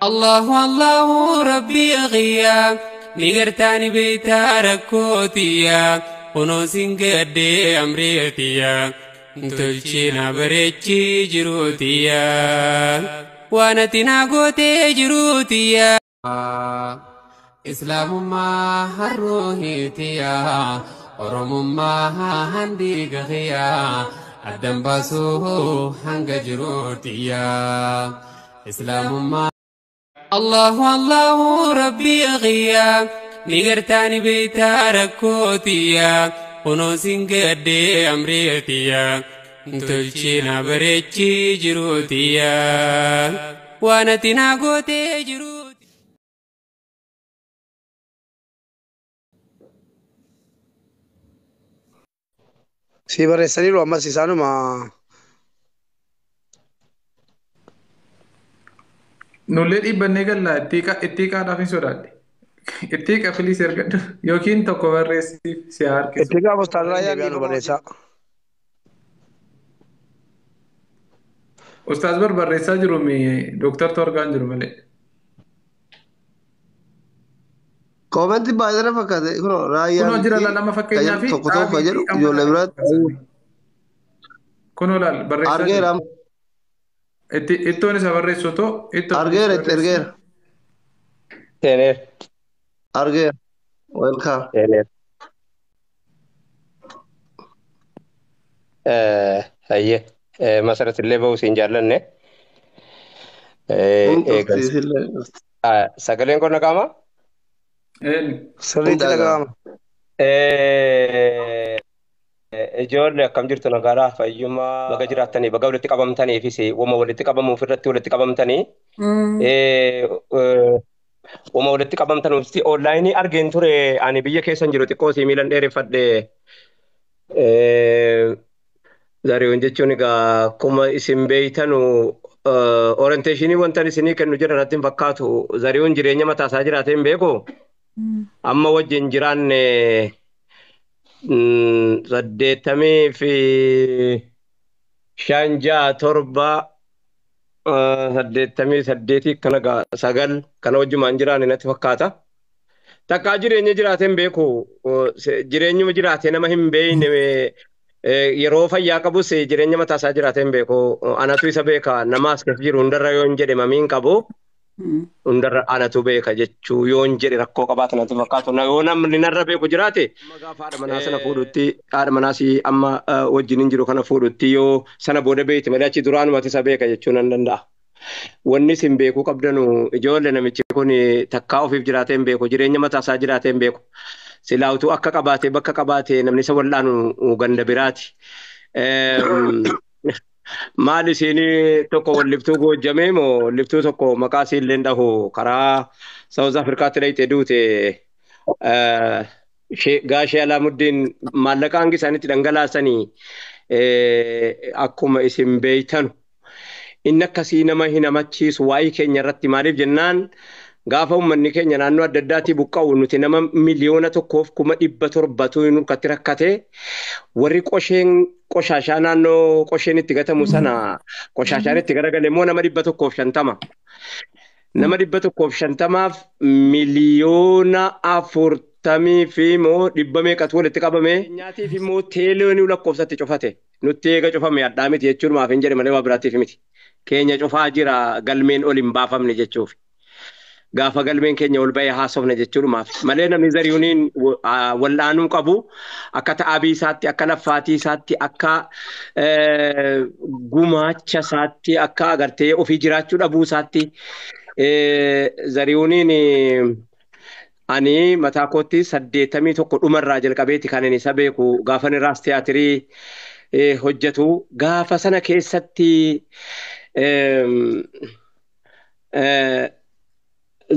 الله الله ربي غيا نيغرتاني بيتا ركوتيا ونوسين قدي أمريتيا تلشينا بريتشي جروتيا وانا تناقوتي جروتيا إسلام ما هروهيتيا ورم ما هندي غيا الدم باسوه هنگ جروتيا إسلام ما الله الله ربي غيا نيغرتاني بيتا ركوتيا ونوسين قدي أمريتيا تلشينا بريتشي جروتيا وانا تناقوتي جروتيا Si barreessaniiru ammas isaanuma nullee dhiibbannee galla itti qaadhaaf hin sodaadhe. Itti qafiliis ergadhu yookiin tokko barreessiif si harkisu. itti gaafa ustaadhaa deebi'aanu barreessaa. Ustaas bar barreessaa jiru dooktartu argaan jiru malee. Koomenti baay'ee fakkaate kunoo raayyaan Kunoo jira lama fakkeenyaa fi tokko tokko jedhu ijoollee biraatti kunoo laal barreessaa argeera ittoon isa barreessu too argeera itti ergeera Tener, argeera welkaam tener. Hayyee masarratti illee bahuu siin jaallanne. Tumtuqsiisillee Sagaleen kun dhaga'amaa? Sirriitti dhaga'ama. Ijoollee akkam jirtu nagaadhaa fayyummaa baga jiraattanii baga walitti qabamtaniifis wama walitti qabamuuf irratti walitti qabamtanii wama walitti qabamtanuufi onlaayinii argeen ture ani biyya keessan jiru xiqqoo sii miilan dheereffadhe zariiwwan jechuun egaa akkuma isin beeytanu orienteeshinii wantan isinii kennu jira irratti hin fakkaatu zariiwwan jireenya mataasaa jiraatee hin beeku amma wajjin jiraanne 87 kana sagal kana wajjumaan jiraanne natti fakkaata. Takkaa jireenya jiraatee hin beeku jireenyuma jiraatee nama hin beeyne yeroo fayyaa qabus jireenya mataasaa jiraatee hin beeku anatu isa beeka namaas keessa jiru hundarra yoo hin jedhe mamiin qabu hundarra anatu beeka jechuu yoo hin jedhe rakkoo qabaatu natti fakkaatu yoo namni narra beeku jiraate gaafa haadha manaa sana fuudhutti haadha manaasii amma wajjin hin jiru kana fuudhutti yoo sana booda beekti malee achi duraanumatti isa beeka jechuu nan danda'a. Wanni isin beekuu qabdanu ijoollee namichi kun takkaa ofiif jiraatee hin beeku jireenya mataasaa jiraatee hin beeku silaawutuu akka qabaatee bakka qabaatee namni isa wal'aanu ganda biraati. Maal isin tokko walliftuu goojjamee moo walliftuu tokko maqaa isiillee dhahu karaa South Africaatti dhayitee duute gaashee Alaamuddin maallaqa hangi isaaniitti dhangalaasanii akkuma isin beeytanu. Inni akkasii nama hin hamachiisu waa'ee keenya irratti maaliif jennaan gaafa uummanni keenya naannoo adda addaatii buqqa'u nuti nama 1,700,000 nurkatti rakkate warri qoshaashaa naannoo qosheen itti gatamu sana qoshaashaan itti garagale immoo nama 150 nama 150 1,040,000 fi immoo 100 walitti qabame nyaatiif immoo teeleewwan lakkoofsatti cufate nutti eega cufame addaa miti jechuun maaf hin jedhe malee waa biraatiif miti. Keenya cufaa jira galmeen ol hin baafamne jechuuf. Gaafa galmeen keenya ol ba'ee haasofne jechuudhumaaf. Malee namni zariiwwaniin wal'aanuu qabu akka ta'abii isaatti, akka laffaatii isaatti, akka gumaacha isaatti, akka agartee ofii jiraachuu dhabuu isaatti zariiwwaniin ani mataa kootti 81 dhumarraa jalqabeeti kan inni isa beeku gaafa inni raas tiyaatirii hojjetu gaafa sana keessatti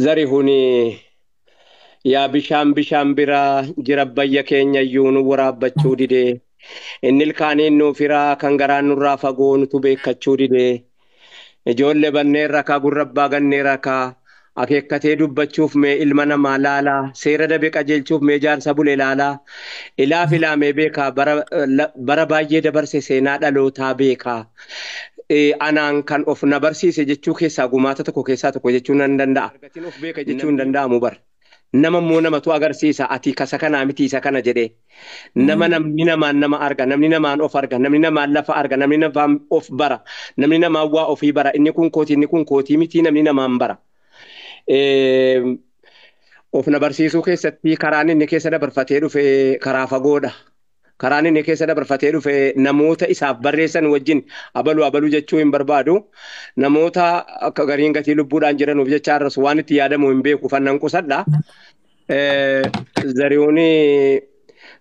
zariiwwan yaa bishaan biraa jira bayya keenya iyyuu nu waraabbachuu didee inni ilkaaniin nuuf firaa kan garaan nurraa fagoo nutu beekkachuu didee ijoollee banneen rakaa gurrabbaa gannee rakaa akeekkatee dubbachuuf mee ilma namaa laalaa seera dabe qajeelchuuf mee jaarsa bulee laalaa ilaaf ilaamee beekaa bara baay'ee dabarse seenaa dhalootaa beekaa anaan kan of na barsiise jechuu keessaa gumaata tokko keessaa tokko jechuu nan danda'a. Argatiin of beeka jechuun danda'amu bar. Nama immoo namatu agarsiisa ati kasa kanaa miti isa kana jedhee. Namni namaan nama arga, namni namaan of arga, namni namaan lafa arga, namni namaan of bara, namni namaan waa ofii bara, inni kun kootii miti namni namaan bara. Of na barsiisuu keessatti karaan inni keessa dabarfatee dhufe karaa fagoodha. Karaan inni keessa dabarfatee dhufe namoota isaaf barreessan wajjin abaluu jechuu hin barbaadu. Namoota akka gariin gatii lubbuudhaan jiranuuf jecha arras waan itti yaadamu hin beeku fannan qusadha. Zarihuun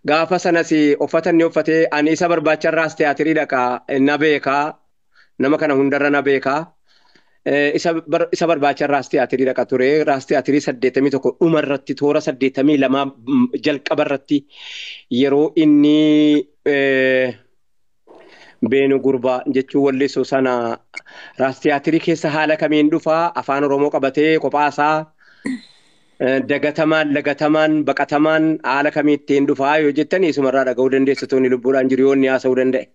gaafa sanas uffata inni uffatee ani isa barbaacharraas tiyaatirii dhaqa na beekaa. Nama kana hundarra na beekaa. Isa barbaacharraas tiyaatirii dhaqa ture. Raas tiyaatirii 81 dhumarratti toora 82 jalqabarratti yeroo inni beenu gurbaa jechuun walleessoo sana raas tiyaatirii keessa haala kamiin dhufaa afaan Oromoo qabatee kophaasaa dagatamaan lagatamaan baqatamaan haala kamiittiin dhufaa yoo jettanii isumarraa dhaga'uu dandeessitoonni lubbuudhaan jiru yoo inni haasa'uu danda'e.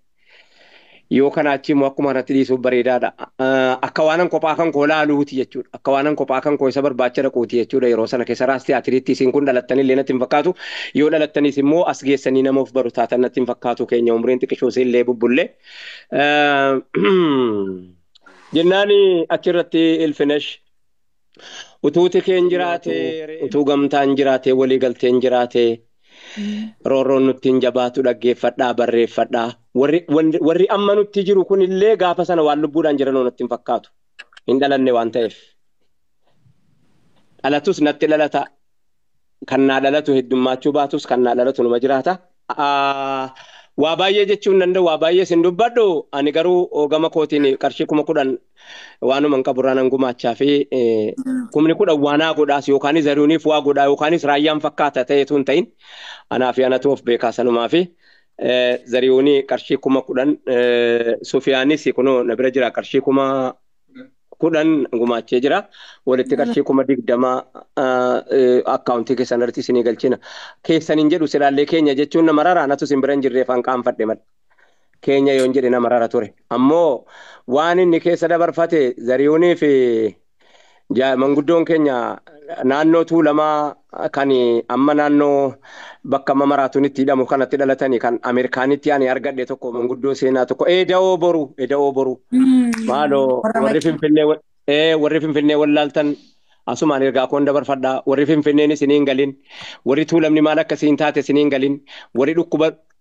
Yoo kana achi immoo akkuma irratti dhiisuuf bareedaadha. Akka waanan kophaa kan koo laaluuti jechuudha. Akka waanan kophaa kan koo isa barbaacha dhaquuti jechuudha. Yeroo sana keessa raas tiyaatiriitti isin kun dhalattanii natti hin fakkaatu. Yoo dhalattanis immoo as geessanii nama of baru taatan natti hin fakkaatu keenya umriin xiqqishoo illee bubbullee. Jennaani achirratti ilfinesh utuu tikeen jiraate utuu gamtaan jiraate walii galteen jiraate roorroon nutti hin jabaatu dhaggeeffadhaa barreeffadhaa. Warri amma nutti jiru kun illee gaafa sana waan lubbuudhaan jiran natti hin fakkaatu. Hin dhalanne waan ta'eef. Dhalatus natti dhalata. Kan naa dhalatu heddummaachuu baatus kan naa dhalatu numa jiraata. Waa baay'ee jechuun danda'u waa baay'ee sin dubbadhu ani garuu gama kootiin qarshii 10,000 waanuma qaburraa nan gumaachaa fi 10,000 waanaa godhaas yookaanis Zarihuuniif waa godhaa yookaanis raayyaan fakkaata ta'eetu hin ta'in anaa fi anatu of beekaa sanumaa fi Zarihuunii qarshii 10,000 Sufiyaanis kunoo na bira jira qarshii 10,000 gumaachee jira walitti qarshii 20,000 akkaawuntii keessan irratti isinii galchina keessaniin jedhu silaallee keenya jechuun nama rara anatu sin bira hin jirreef hanqaanfadhe mal keenya yoo hin jedhe nama rara ture ammoo waan inni keessa dabarfate Zarihuunii fi manguddoon keenya naannoo Tuulamaa kan amma naannoo bakka maraatuunitti hidhamu kanatti dhalatanii kan Ameerikaanitti ani argadhe tokko manguddoo seenaa tokko eda'oo boru maaloo warri Finfinnee wallaaltan asumaan ergaa koon dabarfadhaa warri Finfinneen isiniin galin warri Tuulamni maal akkasiin taate isiniin galin warri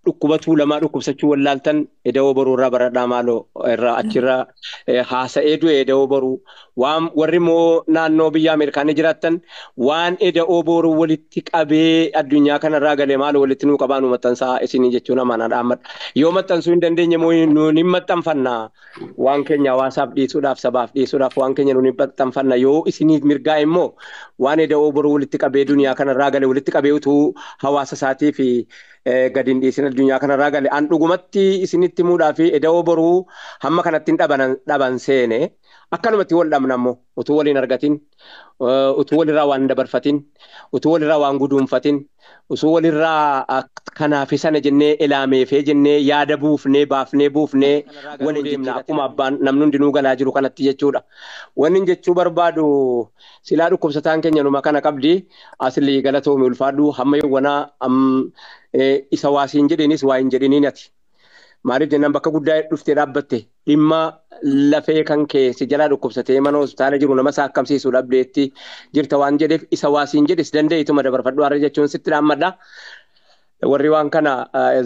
dhukkuba Tuulamaa dhukkubsachuu wallaaltan eda'oo boruu irraa baradhaa maaloo irraa achirraa haasa'ee du'e eda'oo boruu waan warri moo naannoo biyya Ameerikaanii jiraattan waan eda'oo boruu walitti qabee addunyaa kanarraa galee maaloo walitti nuu qabaanu maxxansaa isinii jechuun amaanaadha ammadha yoo maxxansuu hin dandeenye moo nuun hin maxxanfanna waan keenya hawaasaaf dhiisuudhaaf sabaaf dhiisuudhaaf waan keenya nuun hin maxxanfanna yoo isiniif mirgaa immoo waan eda'oo boruu walitti qabee duniyaa kanarraa galee walitti qabee utuu hawaasa isaatii fi gadin dhiisin addunyaa kanarraa galee an dhugumatti isinitti muudhaa fi eda'oo boruu hamma kanatti dhaban seene akkanumatti wal dhabna ammoo utuu waliin argatin utuu walirraa waan dabarfatin utuu walirraa waan guduunfatin utuu walirraa kanaafi sana jennee ilaameefee jennee yaada baafnee buufnee waliin deemna akkuma abbaan namni hundinuu galaa jiru kanatti jechuudha. Wanni jechuu barbaadu silaa dhukkubsataan keenya numa kana qabdi asli galatoomi ulfaadhu hamma yawwanaa isa waasiin jedhinis waa hin jedhiniin ati. Maaliif jennaan bakka guddaa dhuftee dhaabbatte dhimma lafee kan kee si jalaa dhukkubsatee mana hospitaala jiru nama saakkamsiisuu dhabdeetti jirta waan jedheef isa waasiin jedhis dandeeyituma dabarfadhu har'a jechuun sitti dhaammadha. Warri waan kana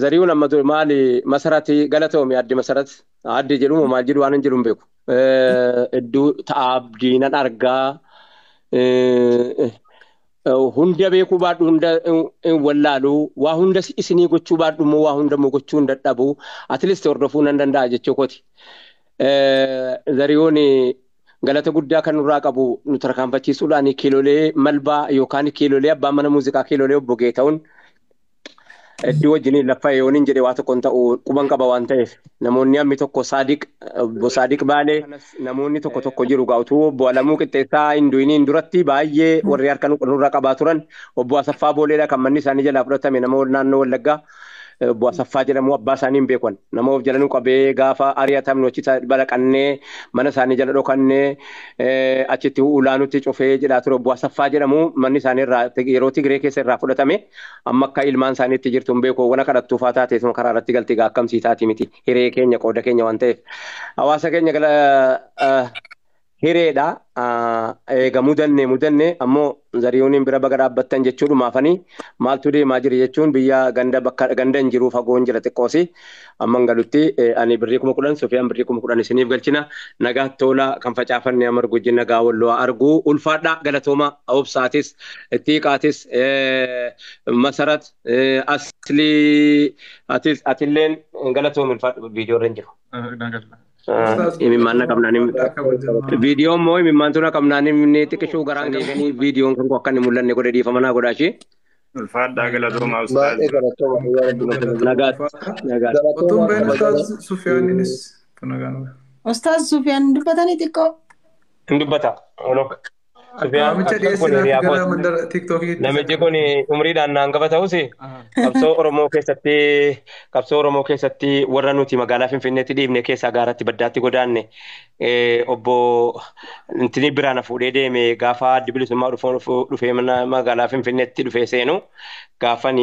Zarihuun amma maali masarati galatoomi addi masarat addi jedhumu maal jedhu waan hin jedhu hin beeku. Iddoo ta'a abdiinan argaa hunda beekuu baadhu hunda wallaalu waa hunda isinii gochuu baadhu immoo waa hunda immoo gochuu hin dadhabu at least hordofuu nan danda'a jechuu kooti. Zarihuun galata guddaa kan nurraa qabu nu tarkaanfachiisuudhaan kiilolee malbaa yookaan kiilolee abbaan mana muuziqaa kiilolee obbo Geeta'uun iddoo wajjiniin lafa yooniin jedhee waa tokkoon ta'u quban qaba waan ta'eef namoonni hammi tokko obbo Saadiq Baalee namoonni tokko jiru gaa'utuu obbo Alamuu Qixxeessaa Hinduuniin duratti baay'ee warri harka nurra qabaa turan obbo Asaffaa Booleedha kan manni isaanii jalaa fudhatame nama naannoo Wallaggaa bu'aa saffaa jedhamu abbaa isaanii hin beekwan nama of jala nu qabee gaafa ari'atamnu achi balaqannee mana isaanii jala dhokannee achitti ulaanutti cufee jedhaa ture bu'aa saffaa jedhamu manni isaanii irraa yeroo Tigree keessa irraa fudhatame amma akka ilmaan isaaniitti jirtu hin beeku wana kadhattuu faa taatee karaa irratti galtee akkamsii taati miti hiree keenya qooda keenya waan ta'eef hawaasa keenya hireedha eega mudanne ammoo Zarihuuniin bira baga dhaabbattan jechuudhumaafanii maaltu deemaa jira jechuun biyya ganda hin jiru fagoon jira xiqqoosi amman galutti ani 10,000 Sufiyaan 10,000 isiniif galchina nagaa tola kan facaafanne amar gujjin nagaa walloo arguu ulfaadha galatooma obsaatis xiiqaatis masarat asli atilleen galatoom ulfaadha viidiyoo irra hin jiru. Imimman qabnaanim viidiyoon moo imimman tuna qabnaanim ni xiqqishuu garaan deeganii viidiyoon kan akka inni mul'anne godhe dhiifamanaa godhaashi. Ulfaadhaa galatoomaa ustaaz. Otuun bahin Ustaaz Sufiyaaniinis Ustaaz Sufiyaan dubbatanii xiqqoo. Hin dubbata. Namicha dhiyeessinaaf gara mandara TikTokii. Namichi kun umriidhaan hangafa ta'us qabsoo Oromoo keessatti warra nuti magaalaa Finfinneetti dhiibne keessaa gaaratti baddaatti godaanne obbo Intini Biraana fuudhee deeme gaafa addi bilisummaa dhufee magaalaa Finfinneetti dhufee seenu gaafan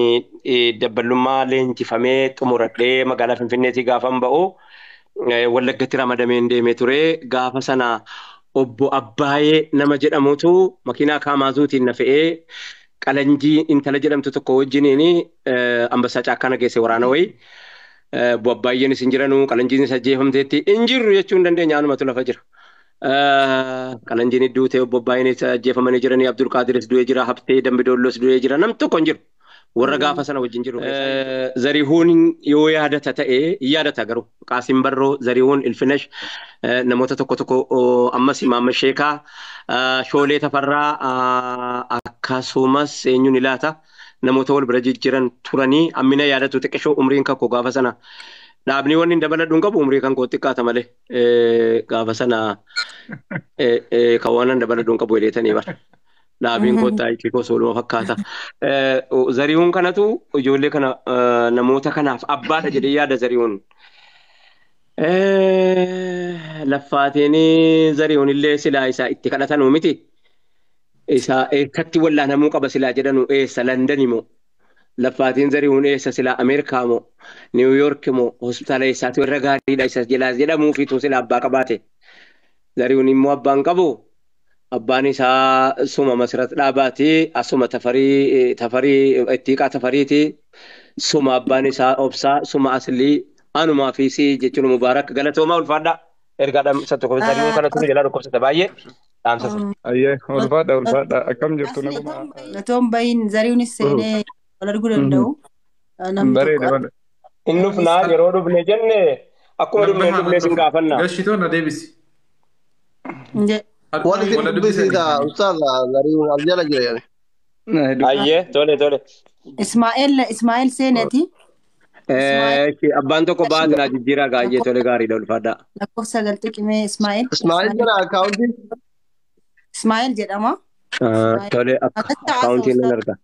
dabballummaa leenjifamee xumuradhee magaalaa Finfinneetti gaafan ba'u Wallaggatti ramadameen deemee ture gaafa sana obbo Abbaayee nama jedhamutu makiinaa kaamaazuutiin na fe'ee qalanjii intala jedhamtu tokko wajjiniin ambassaa caakkaana geesse waraana wayii obbo Abbaayeen isin jiranuu qalanjiin isa ajjeefamteetti hin jirru jechuu hin dandeenya anumatu lafa jira. Qalanjiin duute obbo Abbaayeen isa ajjeefamanii jiranii Abdulqaadiris du'ee jira Habtee Dambidoollos du'ee jira nam tokko hin jiru. Warra gaafa sana wajjin jiru. Zarihuun yoo yaadata ta'ee yaadata garuu Qaasim Barroo Zarihuun Ilfinesh namoota tokko ammas Imaam Sheekaa Shoolee Tafarraa akkasumas eenyuun ilaata namoota wal bira jijjiiran turanii ammina yaadatu xiqqishoo umriin kakko gaafa sana dhaabni wanni dabaladhuun qabu umrii kan koo xiqqaata malee gaafa sana kan waan dabaladhuun qabu hidheetanii bara. Dhaabbiin kottaa itti kosooluma fakkaata. Zarihuun kanatu ijoollee kana namoota kanaaf abbaadha jedhee yaada Zarihuun. Laffaateen Zarihuun illee silaa isaa itti kadhatanuu miti. Isaa eessatti wallaanamuu qaba silaa jedhanu eessa London moo laffaatiin Zarihuun eessa silaa Ameerikaa moo Niw Yoork moo hospitaala eessaatu irra gaariidha isa jalaa jedhamuufitu silaa abbaa qabaate. Zarihuun immoo abbaan qabu. Abbaan isaa suma Masirat dhaabaati asuma tafarii ittiiqaa tafariiti suma abbaan isaa obsaa suma aslii anumaa fi si jechuun mubaarak galatoomaa ulfaadha ergaadhaan isa tokko Zarihuun kanatu jalaa dhukkubsata baay'ee dhaamsa. Ayyee ulfaadha akkam jirtu naguma. Galatoon bahin Zarihuunis seenee wal arguu danda'u. Bareeda. Inni dhufnaa yeroo dhufne jenne akkuma dhufne sin gaafanna. Gashitoon adeebisi. Wali dubbisiisa ustaaz Zarihuun as jala jira yaani. Ayyee tole. Ismaa'eel seeneeti. Abbaan tokko baatinaa jijjiiraa gaayyee tole gaariidha ulfaadha. Lakkoofsa galtee qimee Ismaa'eel. Ismaa'eel jira akkaawuntii. Ismaa'eel jedhama. Tole akkaawuntiin nan arga.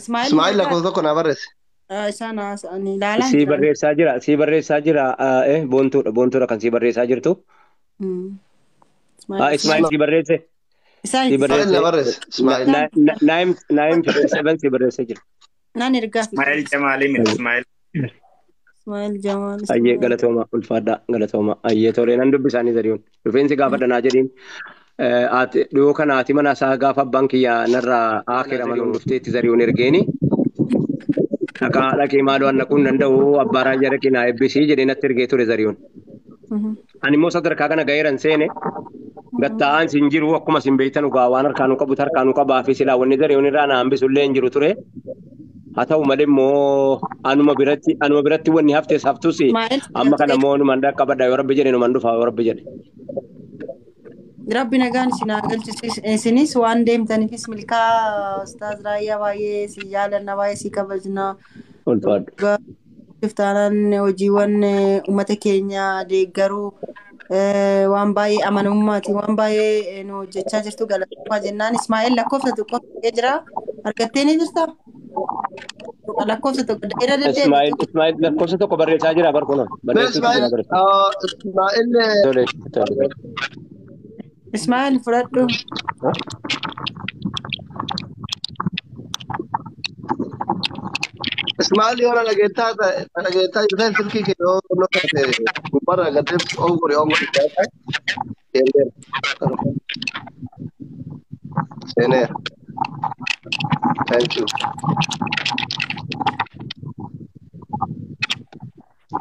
Ismaa'eel lakkoofsa tokko naa barreesse. Isaan haasa'anii ilaalaa Si barreessaa jira boontuudha kan si barreessaa jirtu. Ismaa'eel si barreesse. Ismaa'eel na barreesse. Ismaa'eel. 957 si barreessee jira. Naan ergaa. Ismaa'eel Jamaalii miti Ismaa'eel. Ismaa'eel Jamaal. Ayyee galatooma ulfaadha galatooma ayyee tolee nan dubbisaanii Zarihuun dhufeensi gaafa dhanaa jedhiin. Dhiyoo kana ati mana isaa gaafa abbaan kiyya narraa akira manuun dhufteetti Zarihuun ergeeni. Dhaqee maaloo annaquun danda'u abbaa raayyaa dhaqee naa eebbisii jedhee natti ergee ture Zarihuun. Ani immoo sadarkaa kana gaheeran seene gatta'aan sin jiru akkuma sin beektan dhugaa waan harkaanuu qabutu harkaanuu qabaa fi silaa wanni Zarihuun irraa na hambisullee hin jiru ture. Haa ta'u malee immoo anuma biratti wanni haftees haftus amma kana immoo numan dhaqqabadha yoo rabbi jedhe numan dhufa yoo rabbi jedhe. Rabbi nagaan isin haa galchisiis isinis waan deemtaniifis milkaa Ustaaz Raayyaa baay'ee si jaalanna baay'ee si kabajna. Ulfaadhu. Iftaanaan hojiiwwan uummata keenya deeggaruu waan baay'ee amanamummaati waan baay'ee nu hojjechaa jirtu galatoomaa jennaan Ismaa'eel lakkoofsa xiqqoo jira Argatteenii jirtaa? Lakkoofsa tokko dheeraa deddeebitu. Ismaa'il lakkoofsa tokko barreessaa jira barkuun. Barreessuutu jira barreessuun. Ismaa'il fudhadhu. Ismail yana nageeta jirtan silkii kee yoo nokkate gubbarra gadee ongori Sene. Thank you.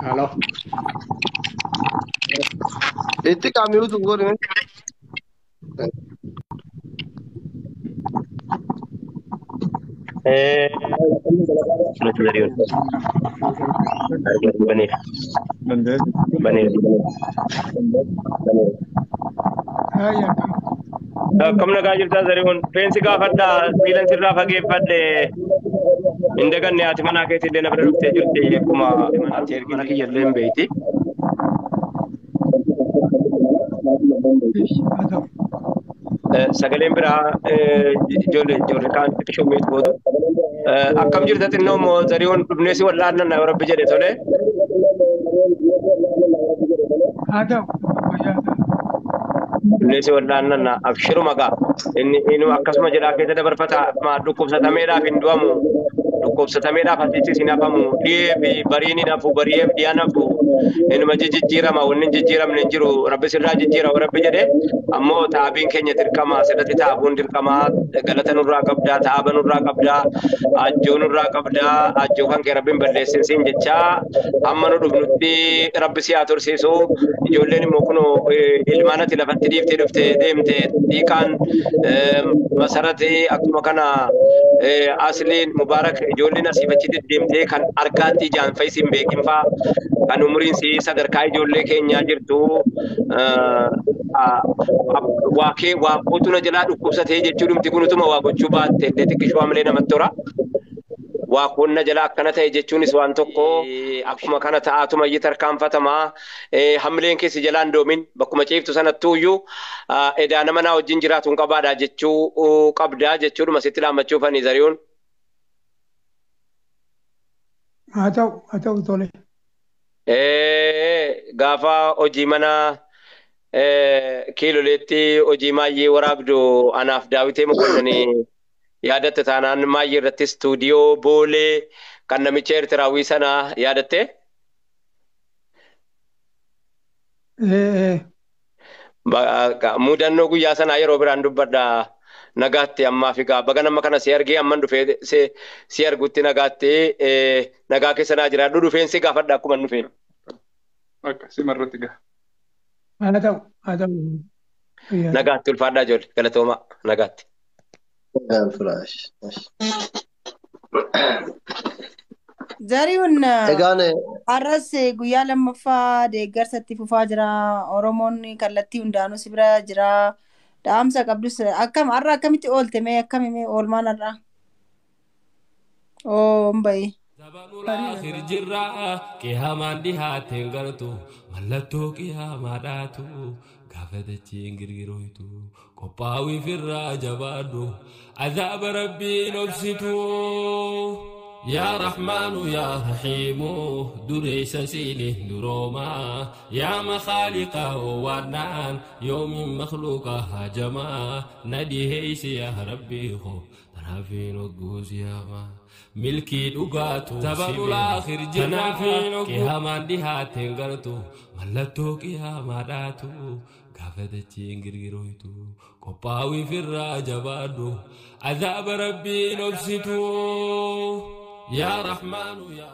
Hello. Itti kamiu tu gori me. Kam nagaa jirtaa Zarihuun feensi gaafadhaa miilan sirraa fageeffadhe hin daganne ati manaa keessa illee na bira dhuftee jirti akkuma ati ergi mana kiyya illee hin beeyti. Sagaleen biraa ijoollee kaan itti shummiitu gootu. Akkam jirta xinnoo immoo Zarihuun dhufneesi wallaannan na rabbi jedhe tole. Dhufneesi wallaannan abshiru maqaa inni akkasuma jedhaa keessa dabarfata dhukkubsatameedhaaf hin du'amu. Dhukkubsatameedhaaf hatiisis hin hafamu. Dhiyeefi bariin hin hafu bari'eef dhiyaan hafu. Inuma jijjiirama wanni jijjiiramne hin jiru rabbi sirraa jijjiira rabbi jedhe ammoo taabiin keenya dirqama sidatti taabuun dirqama galata nurraa qabdaa taaba nurraa qabdaa ajjoo nurraa qabdaa ajjoo kan kee rabbiin balleessin siin jechaa amma nu dhufnutti rabbi si haa tursiisu ijoolleen immoo kunoo ilmaanatti lafatti dhiiftee dhufte deemte dhiiqaan masarati akkuma kana asliin mubaarak ijoolleen asii fachi deddeemtee kan argaatti ijaan fayyisiin beekinfaa kan umuriin si sadarkaa ijoollee keenyaa jirtu waaqootu na jalaa dhukkubsatee jechuu dhumti kunutuma waa gochuu baatte illee xiqqishuu hamilee namatti tora. Waaqoon na jalaa akkana ta'e jechuunis waan tokko akkuma kana ta'aatuma iyyuu tarkaanfatamaa hamileen keessi jalaan doomin bakkuma ciiftu sanattuu iyyuu edaa nama naa wajjin jiraatuun qabaadha jechuu qabdaa jechuudhuma sitti laammachuufanii Zarihuun. Haa ta'u tole. Gaafa hojii mana kiiloleetti hojii maayyee waraabdu anaaf daawitee mokonanii yaadatte taanaan maayyee irratti istuudiyoo boolee kan namicha Eertiraawii sana yaadatte? Mudannoo guyyaa sanaa yeroo biraan dubbadha nagaatti ammaa fi baga nama kana si argee amman dhufee si argutti nagaatti nagaa keessa naa jiraadhu dhufeensi gaafadha akkuma dhufeen. Akkasii marratti gaa. Haa ta'u. Nagaatti ulfaadhaa ijoollee galatoomaa nagaatti. Zarihuun har'as guyyaa lammaffaa deeggarsatti fufaa jira. Oromoon kallattii hundaanuu si bira jira. Dhaamsa qabdus har'a akkamitti oolte mee akkami oolmaan har'a? Mbayi. Zabanul akhir jirra qiyamaan dhihaateen gartu mallattoo qiyaamaadhaatu gaafa dachiin girgiroytu qophaa'ii firraa jabaadhu azaaba rabbiin obsitu. يا رحمن يا رحيم دريس سينه دروما يا مخالق ونان يوم مخلوق هجما نديه يا ربي خو تنافين وقوز يا ما ملكي دقاتو سبب الآخر جنافين كيهامان ديهاتين غرتو ملتو كيهاماداتو قافتشين غرغرويتو قباوي في الراجبادو عذاب ربي نبسطو يا رحمن يا